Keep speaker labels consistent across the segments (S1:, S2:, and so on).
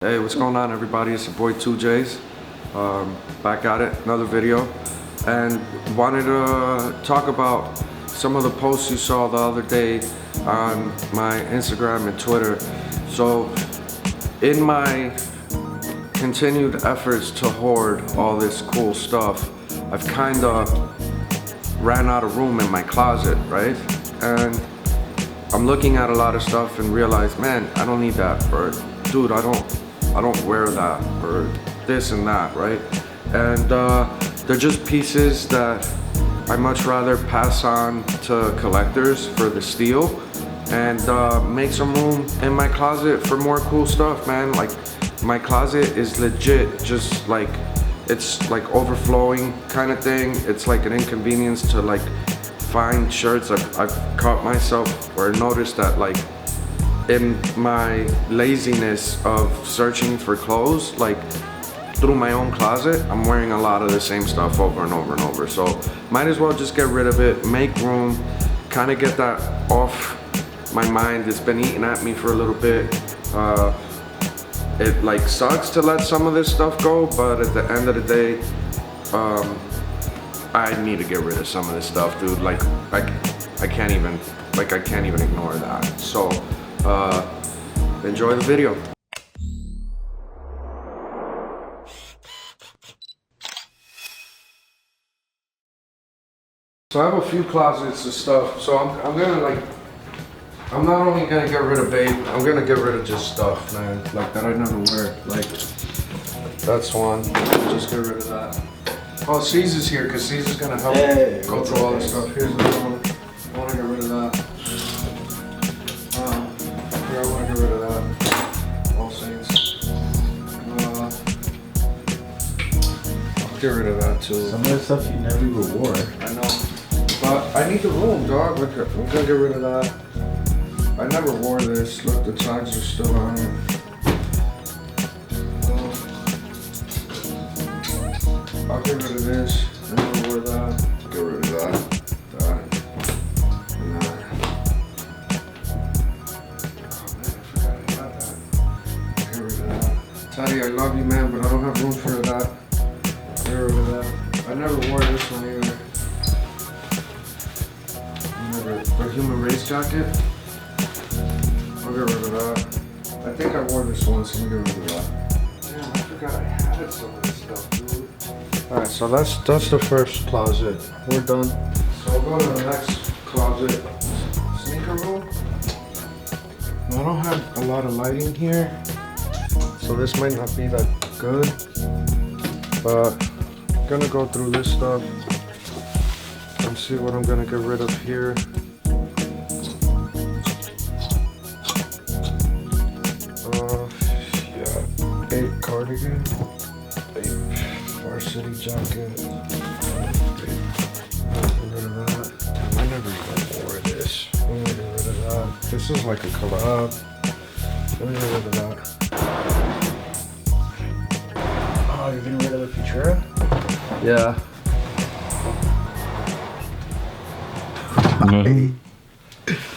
S1: Hey, what's going on, everybody? It's your boy 2Js, back at it, another video, and wanted to talk about some of the posts you saw the other day on my Instagram and Twitter. So, in my continued efforts to hoard all this cool stuff, I've kind of ran out of room in my closet, right? And I'm looking at a lot of stuff and realize, man, I don't need that, or dude, I don't wear that, or this and that, right? And they're just pieces that I much rather pass on to collectors for the steal and make some room in my closet for more cool stuff, man. Like, my closet is legit just like, it's like overflowing kind of thing. It's like an inconvenience to like find shirts. I've caught myself or noticed that, like, in my laziness of searching for clothes, like through my own closet, I'm wearing a lot of the same stuff over and over and over. So might as well just get rid of it, make room, kind of get that off my mind. It's been eating at me for a little bit. It like sucks to let some of this stuff go, but at the end of the day, I need to get rid of some of this stuff, dude. Like I can't even ignore that. So enjoy the video. So I have a few closets of stuff. So I'm gonna like, I'm not only gonna get rid of babe, I'm gonna get rid of just stuff, man, like that I never wear. Like, that's one. Just get rid of that. Oh, Caesar's here, because Caesar's gonna help go through all this stuff. Here's another one. I wanna get rid of that. Here, I wanna get rid of that. All Saints. I'll get rid of that too.
S2: Some of the stuff you never even wore.
S1: I know. But I need the room, dog. Look, I'm gonna get rid of that. I never wore this. Look, the tags are still on it. I'll get rid of this. I never wore that. Get rid of that. That. And that. Oh man, I forgot I had that. Get rid of that. Teddy, I love you, man, but I don't have room for that. Get rid of that. I never wore this one either. The human race jacket. I'll get rid of that. I think I wore this once. Let me get rid of that. Damn, I forgot I had some of this stuff, dude. Alright, so that's the first closet. We're done. So I'll go to the next closet. Sneaker room. Now, I don't have a lot of lighting here, so this might not be that good. But I'm gonna go through this stuff and see what I'm gonna get rid of here. Babe cardigan, babe varsity jacket, get rid of that. Damn, I never even wore this. I'm gonna get rid of that. This is like a collab. Let me get rid of that.
S2: Oh, you're getting rid of the Futura?
S1: Yeah.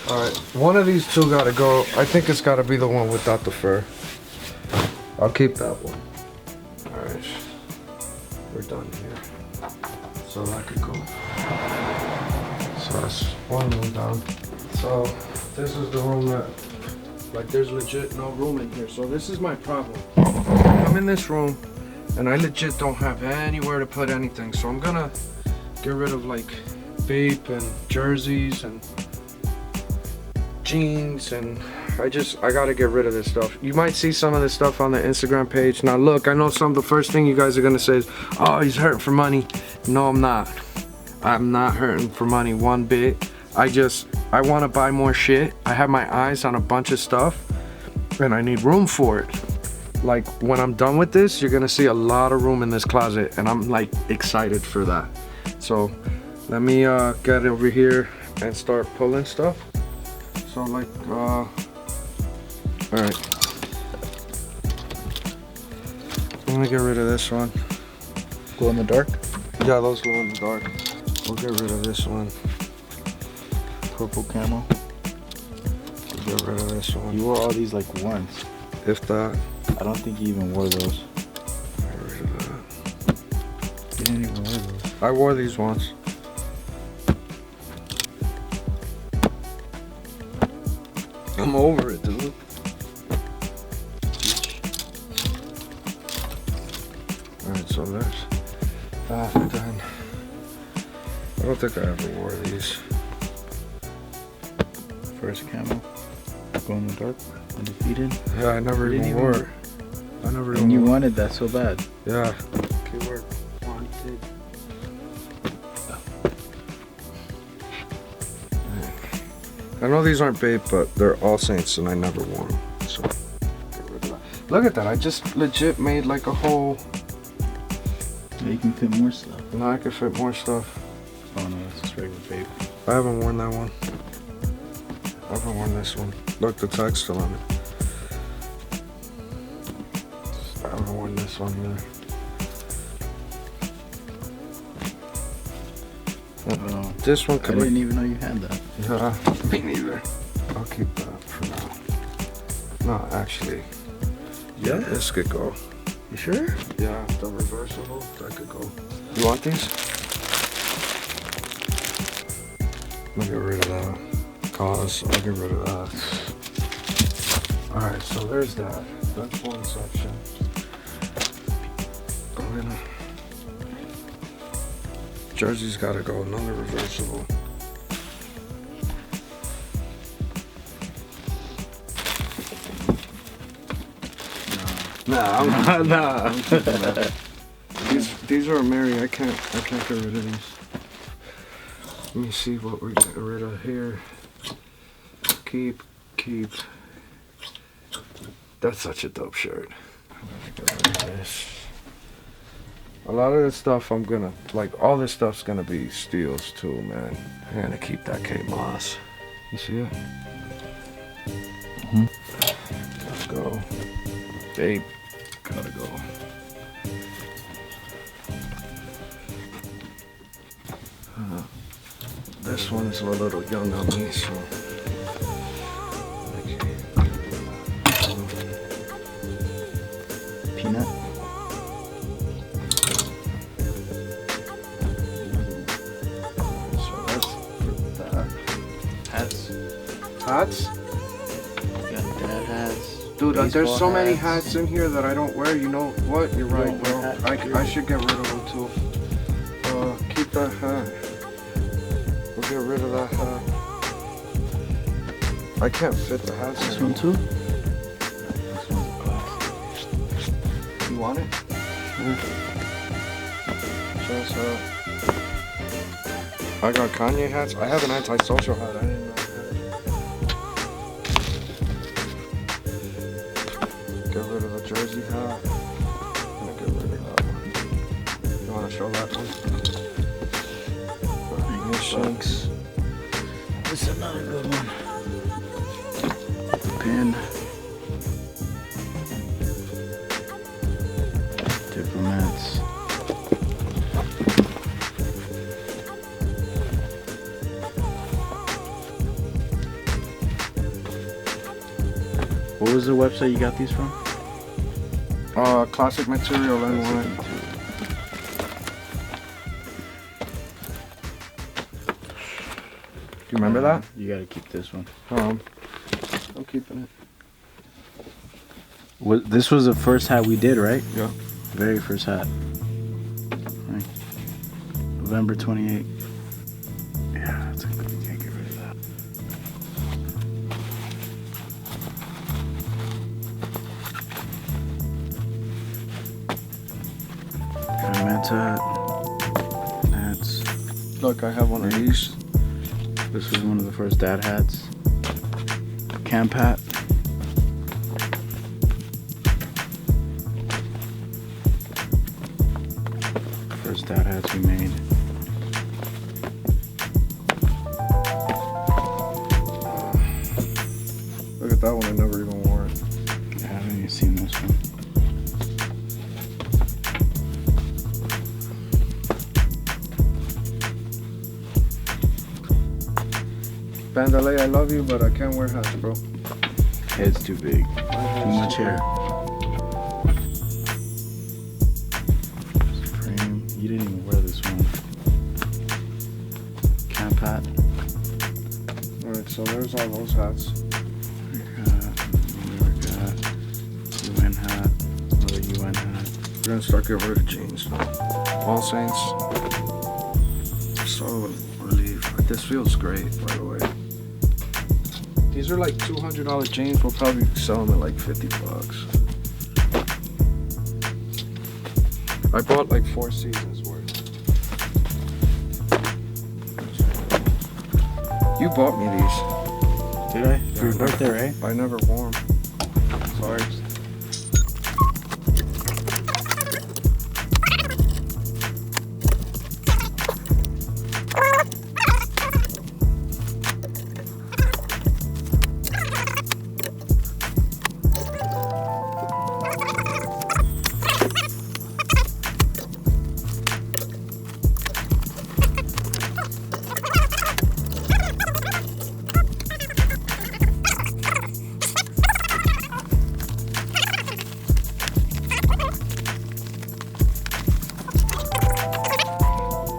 S1: Alright, one of these two gotta go. I think it's gotta be the one without the fur. I'll keep that one. Alright, we're done here. So that could go. So that's one room down. So this is the room that, like, there's legit no room in here. So this is my problem. I'm in this room and I legit don't have anywhere to put anything. So I'm gonna get rid of like vape and jerseys and jeans, and I gotta get rid of this stuff. You might see some of this stuff on the Instagram page. Now look, I know the first thing you guys are gonna say is, oh, he's hurting for money. No, I'm not. I'm not hurting for money one bit. I wanna buy more shit. I have my eyes on a bunch of stuff and I need room for it. Like, when I'm done with this, you're gonna see a lot of room in this closet, and I'm like excited for that. So let me get over here and start pulling stuff. So like, all right. I'm gonna get rid of this one.
S2: Glow in the dark?
S1: Yeah, those glow in the dark. We'll get rid of this one.
S2: Purple camo.
S1: We'll get rid of this one.
S2: You wore all these like once.
S1: If that.
S2: I don't think he even wore those. He didn't even wear those.
S1: I wore these once. I'm over it, dude. Alright, so there's that, and then I don't think I ever wore these.
S2: First camo. Glow in the dark. Undefeated.
S1: Yeah, I never
S2: You
S1: even
S2: didn't
S1: wore
S2: even-
S1: it. I never even
S2: And you
S1: wore it.
S2: wanted that so bad.
S1: Yeah.
S3: Keyword wanted.
S1: I know these aren't bait, but they're All Saints and I never wore them. So get rid of that. Look at that, I just legit made like a whole.
S2: Yeah, you can fit more stuff.
S1: Now I could fit more stuff.
S2: Oh no, that's just regular vape.
S1: I haven't worn that one. I haven't worn this one. Look, the tag's still on it. I haven't worn this one either.
S2: Oh,
S1: This one
S2: I
S1: could
S2: didn't even know you had that.
S1: Yeah, me neither. I'll keep that for now. No, actually. Yeah, this could go.
S2: You sure?
S1: Yeah, the reversible, that could go. You want these? I'll get rid of that. Cause I'll get rid of that. Alright, so there's that. That's one section. I'm gonna. Jersey's gotta go, another reversible. Nah, I'm
S2: Nah.
S1: these are Mary. I can't get rid of these. Let me see what we're getting rid of here. Keep. That's such a dope shirt. I'm gonna get rid of this. A lot of this stuff I'm gonna all this stuff's gonna be steals too, man. I'm gonna keep that K Moss. You see it? Let's go. Babe, gotta go. This one's a little young on me, so.
S2: Peanut.
S1: So that's for that.
S2: Hats.
S1: Hats?
S2: You got dad hats.
S1: Dude, there's
S2: baseball
S1: so many hats in here that I don't wear. You know what? You're right,
S2: don't
S1: bro.
S2: wear hats,
S1: I should get rid of them too. Keep that hat. We'll get rid of that hat. I can't fit the hats.
S2: This
S1: anymore.
S2: one too?
S1: You want it? Just, I got Kanye hats. I have an antisocial hat. I didn't know I had it. Get rid of the Jersey hat. I'm gonna get rid of that one. You wanna show that one?
S2: Shanks. This is another good one. Pin. Diplomats. What was the website you got these from?
S1: Classic material and one. Do you remember that?
S2: You gotta keep this one.
S1: I'm keeping it.
S2: This was the first hat we did, right?
S1: Yeah.
S2: Very first hat. Right. November 28th. Yeah, that's good. You can't get rid of that. Got a Mets hat. Hats.
S1: Look, I have one of these.
S2: This was one of the first dad hats. Camp hat. First dad hats we made.
S1: Look at that one. I never even wore it.
S2: I haven't even seen this one.
S1: Bandalay, I love you, but I can't wear hats, bro.
S2: Head's too big. Too much hair.
S1: There's all those hats.
S2: We got UN hat, another UN hat.
S1: We're gonna start getting rid of jeans. All Saints. So relieved. This feels great, by the way. These are like $200 jeans. We'll probably sell them at like 50 bucks. I bought like 4 seasons worth. You bought me these.
S2: Did I? For your birthday, right?
S1: I never wore them. Sorry.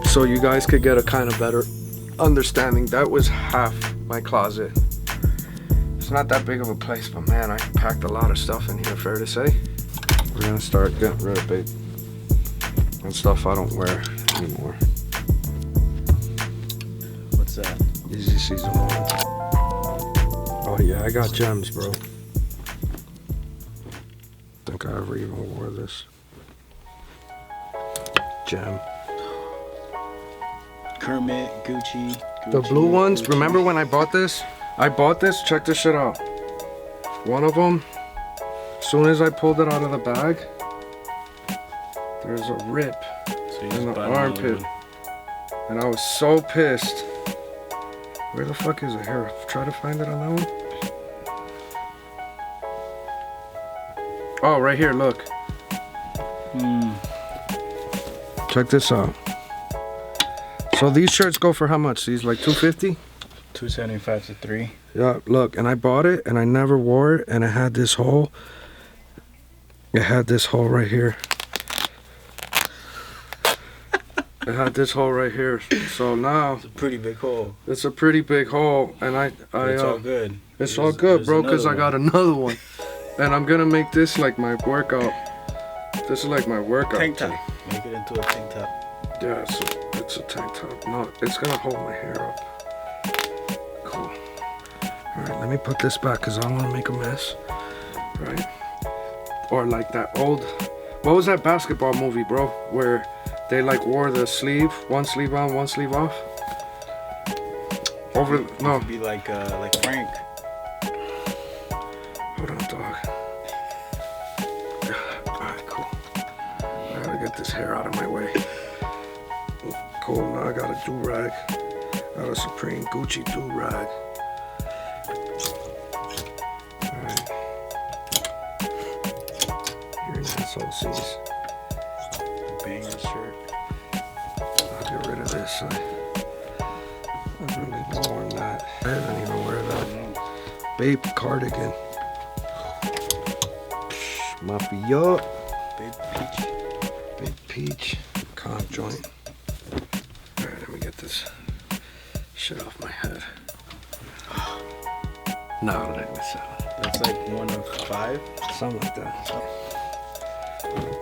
S1: So you guys could get a kind of better understanding. That was half my closet. It's not that big of a place, but man, I packed a lot of stuff in here, fair to say. We're gonna start getting rid of it and stuff I don't wear anymore.
S2: What's that?
S1: Easy season 1. Oh yeah, I got gems, bro. Think I ever even wore this. Gem.
S2: Kermit, Gucci.
S1: The blue ones, remember when I bought this? I bought this, check this shit out. One of them, as soon as I pulled it out of the bag, there's a rip in the armpit. And I was so pissed. Where the fuck is it? Here, try to find it on that one. Oh, right here, look. Check this out. So these shirts go for how much? These like $250?
S2: $275 to $3.
S1: Yeah, look, and I bought it and I never wore it, and it had this hole. It had this hole right here. It had this hole right here. So now
S2: It's a pretty big hole.
S1: it's a pretty big hole, and
S2: It's all good.
S1: It's all good, bro, because I
S2: another
S1: got another one, and I'm gonna make this like my workout. This is like my workout.
S2: tank top. Make it into a tank top.
S1: Yeah, it's a tank top. No, it's gonna hold my hair up. Cool. Alright, let me put this back because I don't want to make a mess. Right? Or like that old... What was that basketball movie, bro? Where they like wore the sleeve, one sleeve on, one sleeve off? Over... No.
S2: Be like Frank.
S1: Hold on, dog. Alright, cool. I gotta get this hair out of my way. Cool, now I got a do-rag. Got a Supreme Gucci do-rag. Alright. Here in SOCs.
S2: Banger shirt.
S1: I'll get rid of this. I really don't want that. I didn't even wear that. Babe cardigan. Mafia.
S2: Big peach.
S1: Big peach. Comp joint. Alright, let me get this shit off my head. No, let me sell it.
S2: That's like 1 of 5.
S1: Something like that.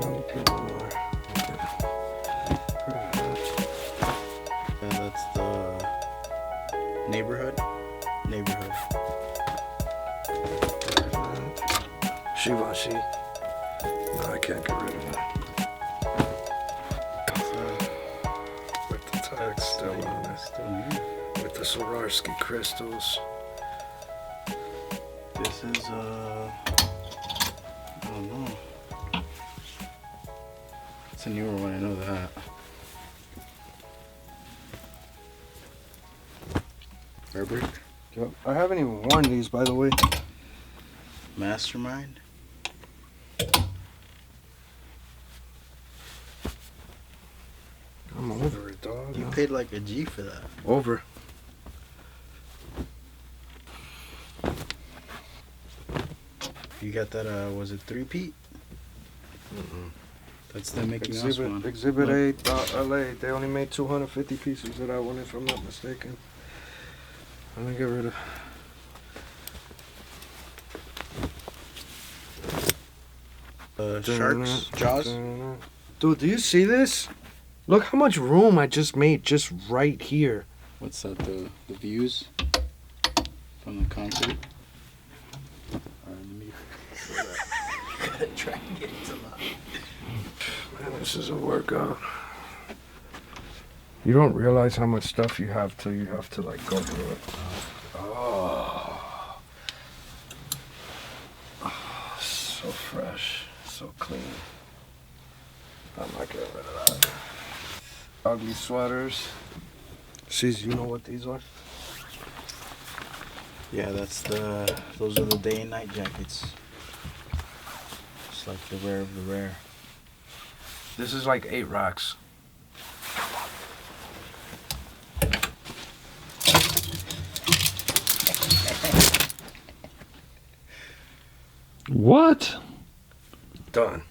S1: No people more.
S2: And that's the neighborhood.
S1: Shivashi. No, I can't get rid of that. With the tag still on it. With the Swarovski crystals.
S2: This is I don't know. It's a newer one, I know that. Burberry.
S1: Yep. I haven't even worn these, by the way.
S2: Mastermind.
S1: I'm over it, dog.
S2: You paid like a G for that.
S1: Over.
S2: You got that, was it 3-peat? That's the Mickey Mouse
S1: Exhibit,
S2: one.
S1: Exhibit A.LA. They only made 250 pieces of that one, if I'm not mistaken. I'm gonna get rid of
S2: Sharks, Jaws.
S3: Dude, do you see this? Look how much room I just made just right here.
S2: What's that? The views from the concert. Alright, let me try and get it to life.
S3: Man, this is a workout. You don't realize how much stuff you have till you have to like go through it. Oh, so fresh, so clean. I'm not getting rid of that. Ugly sweaters. Sees, you know what these are?
S2: Yeah, those are the day and night jackets. It's like the rare of the rare.
S3: This is like 8 racks.
S1: What?
S3: Done.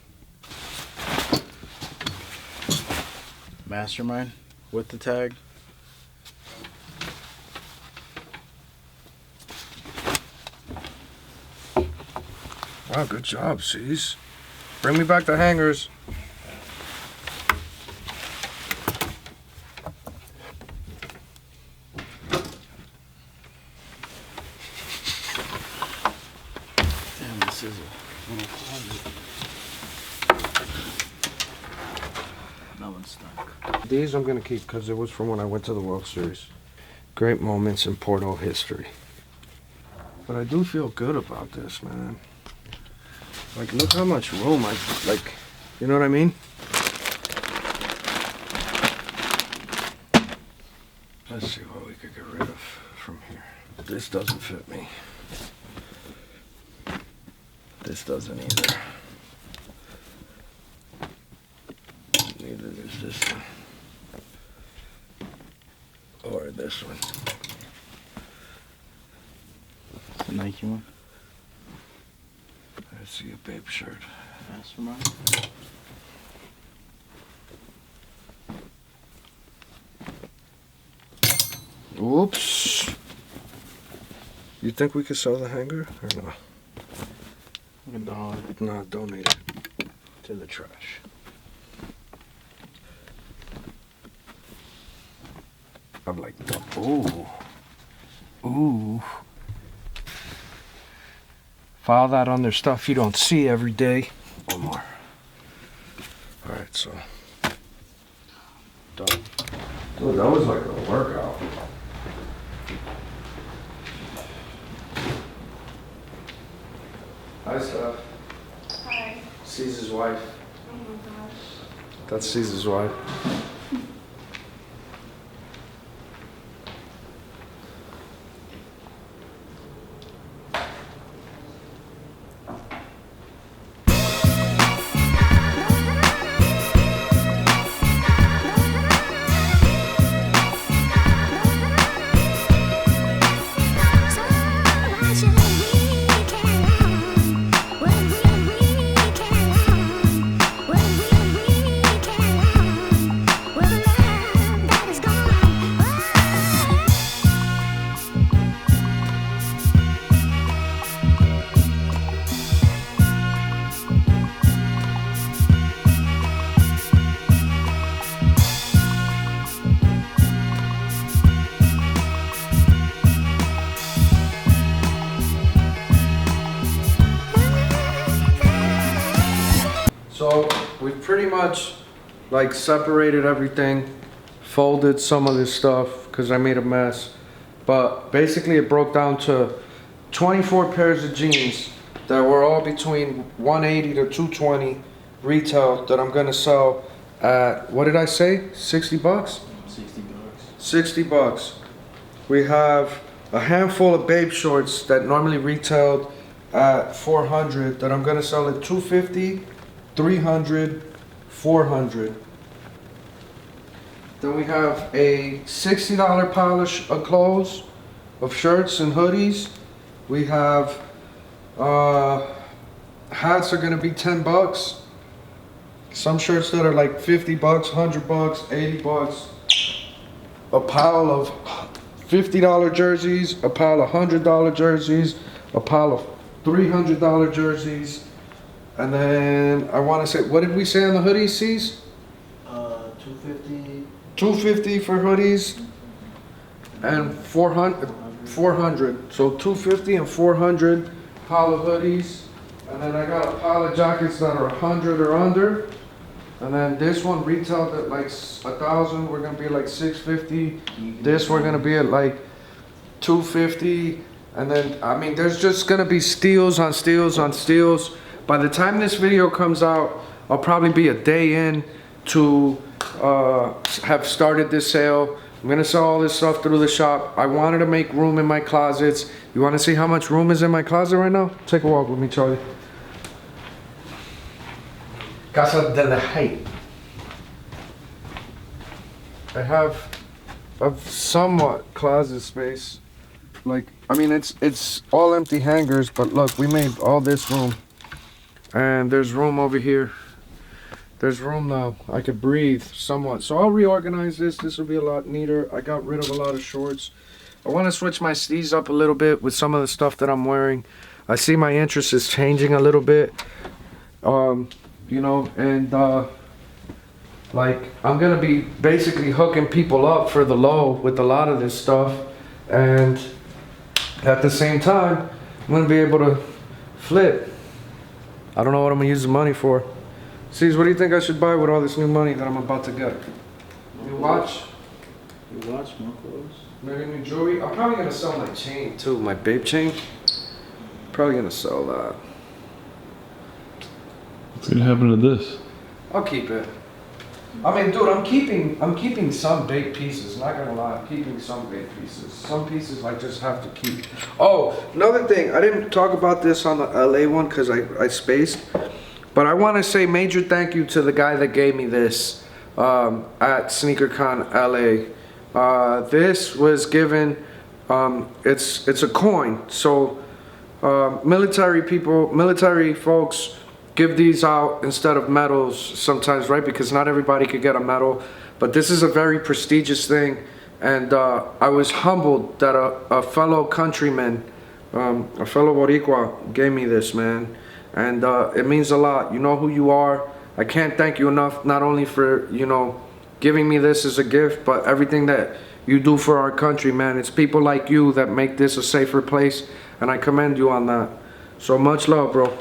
S2: Mastermind with the tag.
S3: Wow, good job, Sees. Bring me back the hangers.
S2: Damn, this is a little closet. That one's stuck.
S3: These I'm gonna keep because it was from when I went to the World Series. Great moments in Porto history. But I do feel good about this, man. Like, look how much room I, like, you know what I mean? Let's see what we could get rid of from here. This doesn't fit me. This doesn't either. Neither does this one. Or this one.
S2: The Nike one.
S3: I see a babe shirt.
S2: Mastermind.
S3: Whoops. You think we could sell the hanger or no? No, donate it to the trash. I'm like, ooh. Ooh. File that under stuff you don't see every day. One more. Alright, so. Done. Dude, that was like a workout. Hi, Steph.
S4: Hi.
S3: Caesar's wife.
S4: Oh my gosh.
S3: That's Caesar's wife. So we've pretty much like separated everything, folded some of this stuff because I made a mess. But basically it broke down to 24 pairs of jeans that were all between 180 to 220 retail that I'm gonna sell at, what did I say? 60 bucks?
S2: 60 bucks.
S3: 60 bucks. We have a handful of babe shorts that normally retailed at 400 that I'm gonna sell at 250, 300, 400. Then we have a $60 pile of clothes, of shirts and hoodies. We have hats are gonna be 10 bucks. Some shirts that are like 50 bucks, 100 bucks, 80 bucks. A pile of $50 jerseys, a pile of $100 jerseys, a pile of $300 jerseys, And then I want to say, what did we say on the hoodies, C's?
S2: 250.
S3: 250 for hoodies and 400. So 250 and 400 pile of hoodies. And then I got a pile of jackets that are 100 or under. And then this one retailed at like 1,000. We're gonna be like 650. This we're gonna be at like 250. And then I mean, there's just gonna be steals on steals on steals. By the time this video comes out, I'll probably be a day in to have started this sale. I'm gonna sell all this stuff through the shop. I wanted to make room in my closets. You wanna see how much room is in my closet right now? Take a walk with me, Charlie. Casa de la Height. I have somewhat closet space. Like, I mean, it's all empty hangers, but look, we made all this room. And there's room over here. There's room now. I could breathe somewhat. So I'll reorganize this. This will be a lot neater. I got rid of a lot of shorts. I want to switch my steez up a little bit with some of the stuff that I'm wearing. I see my interest is changing a little bit. You know, and like I'm gonna be basically hooking people up for the low with a lot of this stuff, and at the same time I'm gonna be able to flip. I don't know what I'm gonna use the money for. C's, what do you think I should buy with all this new money that I'm about to get? New watch?
S2: Your watch, more clothes.
S3: Maybe new jewelry? I'm probably gonna sell my chain too, my babe chain. Probably gonna sell that.
S5: What's gonna happen to this?
S3: I'll keep it. I mean, dude, I'm keeping some big pieces. Not gonna lie, I'm keeping some big pieces. Some pieces I just have to keep. Oh, another thing, I didn't talk about this on the LA one because I spaced, but I want to say major thank you to the guy that gave me this at SneakerCon LA. This was given. It's a coin. So military folks give these out instead of medals sometimes, right? Because not everybody could get a medal, but this is a very prestigious thing. And I was humbled that a fellow countryman, a fellow Boricua gave me this, man. And it means a lot. You know who you are. I can't thank you enough, not only for, you know, giving me this as a gift, but everything that you do for our country, man. It's people like you that make this a safer place, and I commend you on that. So much love, bro.